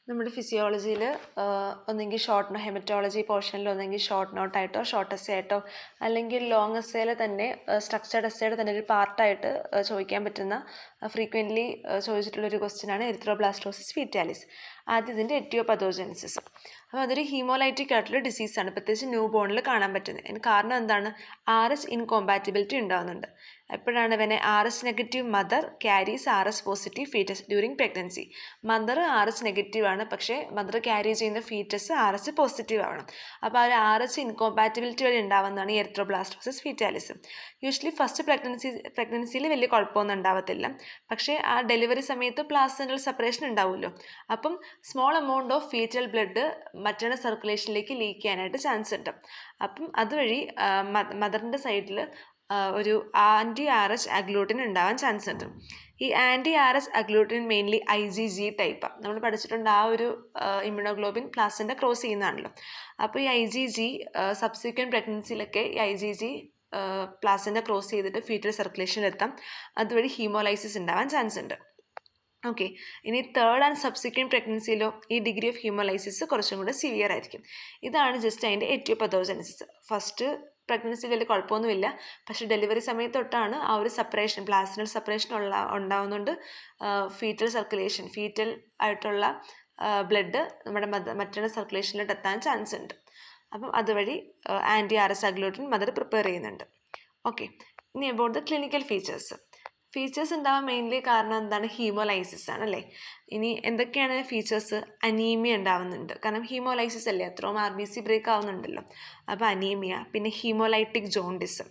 നമ്മുടെ ഫിസിയോളജിയിൽ ഒന്നെങ്കിൽ short haematology പോർഷനിൽ ഒന്നെങ്കിൽ ഷോർട്ട് നോട്ടായിട്ടോ ഷോർട്ട് എസ്സേ ആയിട്ടോ അല്ലെങ്കിൽ ലോങ് എസ്സേയിൽ തന്നെ സ്ട്രക്ചർഡ് എസ്സേയുടെ തന്നെ ഒരു പാർട്ടായിട്ട് ചോദിക്കാൻ പറ്റുന്ന ഫ്രീക്വൻ്റ്ലി ചോദിച്ചിട്ടുള്ളൊരു ക്വസ്റ്റ്യനാണ് എറിത്രോബ്ലാസ്റ്റോസിസ് ഫീറ്റാലിസ്. ആദ്യം ഇതിൻ്റെ എറ്റിയോപതോജെനിസിസ്. അപ്പോൾ അതൊരു ഹീമോലൈറ്റിക് ആയിട്ടുള്ള ഡിസീസാണ്, പ്രത്യേകിച്ച് ന്യൂ ബോണിൽ കാണാൻ പറ്റുന്നത്. അതിന് കാരണം എന്താണ്? RH ഇൻകോമ്പാറ്റിബിലിറ്റി ഉണ്ടാകുന്നുണ്ട്. എപ്പോഴാണ് ഇവനെ RH negative mother carries RH positive foetus during pregnancy. Mother RH negative ആണ്, പക്ഷേ മദർ ക്യാരി ചെയ്യുന്ന ഫീറ്റസ് RH പോസിറ്റീവ് ആവണം. അപ്പോൾ ആ ഒരു RH ഇൻകോമ്പാറ്റിബിലിറ്റി വഴി ഉണ്ടാവുന്നതാണ് ഈ എറിത്രോബ്ലാസ്റ്റോസിസ് ഫീറ്റാലിസ്. യൂഷ്വലി ഫസ്റ്റ് പ്രഗ്നൻസിയിൽ വലിയ കുഴപ്പമൊന്നും ഉണ്ടാവത്തില്ല, പക്ഷേ ആ ഡെലിവറി സമയത്ത് പ്ലാസെന്റൽ സെപ്പറേഷൻ ഉണ്ടാവുമല്ലോ. അപ്പം small amount of fetal blood maternal സർക്കുലേഷനിലേക്ക് ലീക്ക് ചെയ്യാനായിട്ട് ചാൻസ് ഉണ്ട്. അപ്പം അതുവഴി മദറിൻ്റെ സൈഡിൽ ഒരു ആൻറ്റി RH അഗ്ലൂട്ടിൻ ഉണ്ടാവാൻ ചാൻസ് ഉണ്ട്. ഈ ആൻറ്റി RH അഗ്ലൂട്ടിൻ മെയിൻലി IgG ടൈപ്പാണ്. നമ്മൾ പഠിച്ചിട്ടുണ്ട് ആ ഒരു ഇമ്മ്യൂണോഗ്ലോബിൻ പ്ലാസെൻ്റ ക്രോസ് ചെയ്യുന്നതാണല്ലോ. അപ്പോൾ ഈ IgG സബ്സിക്വൻറ്റ് പ്രഗ്നൻസിയിലൊക്കെ ഈ IgG പ്ലാസെൻ്റ ക്രോസ് ചെയ്തിട്ട് ഫീറ്റൽ സർക്കുലേഷനിലെത്താം. അതുവഴി ഹീമോലൈസിസ് ഉണ്ടാവാൻ ചാൻസ് ഉണ്ട്. ഓക്കെ, ഇനി തേർഡ് ആൻഡ് സബ്സിക്വൻറ്റ് പ്രഗ്നൻസിയിലോ ഈ ഡിഗ്രി ഓഫ് ഹ്യൂമലൈസിസ് കുറച്ചും കൂടെ സിവിയർ ആയിരിക്കും. ഇതാണ് ജസ്റ്റ് അതിൻ്റെ എറ്റിയോപതോജെനിസിസ്. ഫസ്റ്റ് പ്രഗ്നൻസിയിൽ വലിയ കുഴപ്പമൊന്നുമില്ല, പക്ഷേ ഡെലിവറി സമയത്ത് തൊട്ടാണ് ആ ഒരു സെപ്പറേഷൻ, പ്ലാസെന്റൽ സെപ്പറേഷൻ ഉണ്ടാവുന്നുണ്ട്. ഫീറ്റൽ സർക്കുലേഷൻ, ഫീറ്റൽ ആയിട്ടുള്ള ബ്ലഡ് നമ്മുടെ മറ്റേണൽ സർക്കുലേഷനിലോട്ട് എത്താൻ ചാൻസ് ഉണ്ട്. അപ്പം അതുവഴി ആൻറ്റി RH അഗ്ലൂട്ടിൻ മദർ പ്രിപ്പയർ ചെയ്യുന്നുണ്ട്. ഓക്കെ, ഇനി അബൌട്ട് ദ ക്ലിനിക്കൽ ഫീച്ചേഴ്സ് ഉണ്ടാവാൻ മെയിൻലി കാരണം എന്താണ്? ഹീമോലൈസിസ് ആണ് അല്ലേ. ഇനി എന്തൊക്കെയാണ് ഫീച്ചേഴ്സ്? അനീമിയ ഉണ്ടാവുന്നുണ്ട്, കാരണം ഹീമോലൈസിസ് അല്ലേ, അത്രയും RBC ബ്രേക്ക് ആവുന്നുണ്ടല്ലോ. അപ്പോൾ അനീമിയ, പിന്നെ ഹീമോലൈറ്റിക് ജോണ്ടിസ്.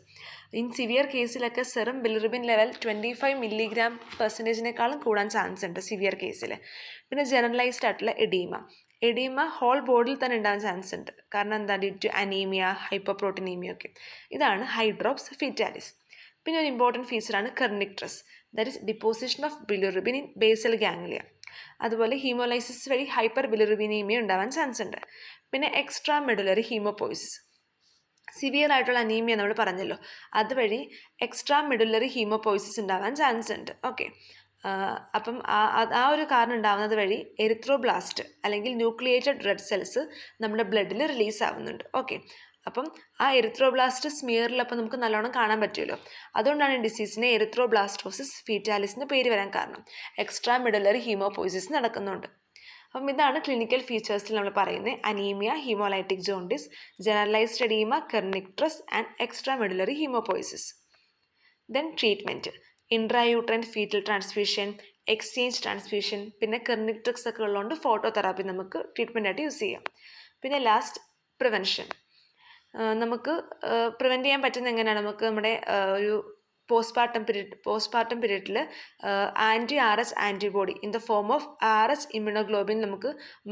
ഇൻ സിവിയർ കേസിലൊക്കെ സെറം ബിലിറുബിൻ ലെവൽ 25 mg/%-നേക്കാളും കൂടാൻ ചാൻസ് ഉണ്ട് സിവിയർ കേസിൽ. പിന്നെ ജനറലൈസ്ഡ് ആയിട്ടുള്ള എഡീമ ഹോൾ ബോഡിയിൽ തന്നെ ഉണ്ടാകാൻ ചാൻസ് ഉണ്ട്, കാരണം എന്താ? ഡ്യൂ ടു അനീമിയ, ഹൈപ്പോപ്രോട്ടീനീമിയ ഒക്കെ. ഇതാണ് ഹൈഡ്രോപ്സ് ഫീറ്റാലിസ്. പിന്നെ ഒരു ഇമ്പോർട്ടൻറ്റ് ഫീച്ചറാണ് kernicterus, that is deposition of bilirubin in basal ganglia. അതുപോലെ ഹീമോലൈസിസ് വഴി ഹൈപ്പർ ബിലിറുബിനീമിയ ഉണ്ടാവാൻ ചാൻസ് ഉണ്ട്. പിന്നെ എക്സ്ട്രാ മെഡുലറി ഹീമോപോയിസിസ്, സിവിയർ ആയിട്ടുള്ള അനീമിയ നമ്മൾ പറഞ്ഞല്ലോ, അതുവഴി എക്സ്ട്രാ മെഡുലറി ഹീമോപോയിസിസ് ഉണ്ടാവാൻ ചാൻസ് ഉണ്ട്. ഓക്കെ, അപ്പം ആ ഒരു കാരണം ഉണ്ടാകുന്നത് വഴി എറിത്രോബ്ലാസ്റ്റ് അല്ലെങ്കിൽ ന്യൂക്ലിയേറ്റഡ് റെഡ് സെൽസ് നമ്മുടെ ബ്ലഡിൽ റിലീസ് ആവുന്നുണ്ട്. ഓക്കെ, അപ്പം ആ എറിത്രോബ്ലാസ്റ്റ് സ്മിയറിലപ്പം നമുക്ക് നല്ലോണം കാണാൻ പറ്റുമല്ലോ. അതുകൊണ്ടാണ് ഈ ഡിസീസിനെ എറിത്രോബ്ലാസ്റ്റോസിസ് ഫീറ്റാലിസിന് പേര് വരാൻ കാരണം. എക്സ്ട്രാ മെഡുലറി ഹീമോപോയിസിസ് നടക്കുന്നുണ്ട്. അപ്പം ഇതാണ് ക്ലിനിക്കൽ ഫീച്ചേഴ്സിൽ നമ്മൾ പറയുന്നത്: anaemia, haemolytic jaundice, generalised oedema, kernicterus and extra medullary haemopoiesis. Then treatment: intrauterine fetal transfusion, exchange transfusion, പിന്നെ കെർണിക്ട്രക്സ് ഒക്കെ ഉള്ളതുകൊണ്ട് ഫോട്ടോതെറാപ്പി നമുക്ക് ട്രീറ്റ്മെൻറ്റായിട്ട് യൂസ് ചെയ്യാം. പിന്നെ ലാസ്റ്റ് പ്രിവെൻഷൻ. നമുക്ക് പ്രിവെൻറ്റ് ചെയ്യാൻ പറ്റുന്ന എങ്ങനെയാണ്? നമുക്ക് നമ്മുടെ ഒരു പോസ്റ്റ്പാർട്ടം പീരീഡിൽ anti RH antibody in the form of RH immunoglobulin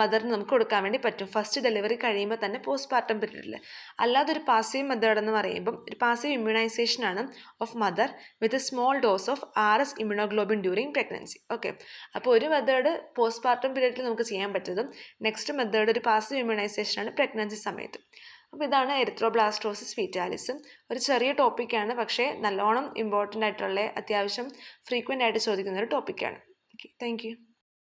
മദറിന് നമുക്ക് കൊടുക്കാൻ വേണ്ടി പറ്റും ഫസ്റ്റ് ഡെലിവറി കഴിയുമ്പോൾ തന്നെ പോസ്റ്റ്പാർട്ടം പീരീഡിൽ. അല്ലാതെ ഒരു പാസീവ് മെത്തേഡ് എന്ന് പറയുമ്പം ഒരു പാസീവ് ഇമ്മ്യൂണൈസേഷനാണ് of mother with a small dose of RH immunoglobulin during pregnancy. Okay, അപ്പോൾ ഒരു മെത്തേഡ് പോസ്റ്റ്പാർട്ടം പീരീഡിൽ നമുക്ക് ചെയ്യാൻ പറ്റുന്നതും നെക്സ്റ്റ് മെത്തേഡ് ഒരു പാസീവ് ഇമ്മ്യൂണൈസേഷനാണ് പ്രഗ്നൻസി സമയത്ത്. അപ്പോൾ ഇതാണ് എറിത്രോബ്ലാസ്റ്റോസിസ് ഫീറ്റാലിസ്. ഒരു ചെറിയ ടോപ്പിക്കാണ്, പക്ഷേ നല്ലോണം ഇമ്പോർട്ടൻ്റ് ആയിട്ടുള്ള, അത്യാവശ്യം ഫ്രീക്വൻ്റ് ആയിട്ട് ചോദിക്കുന്ന ഒരു ടോപ്പിക്കാണ്. Okay, thank you.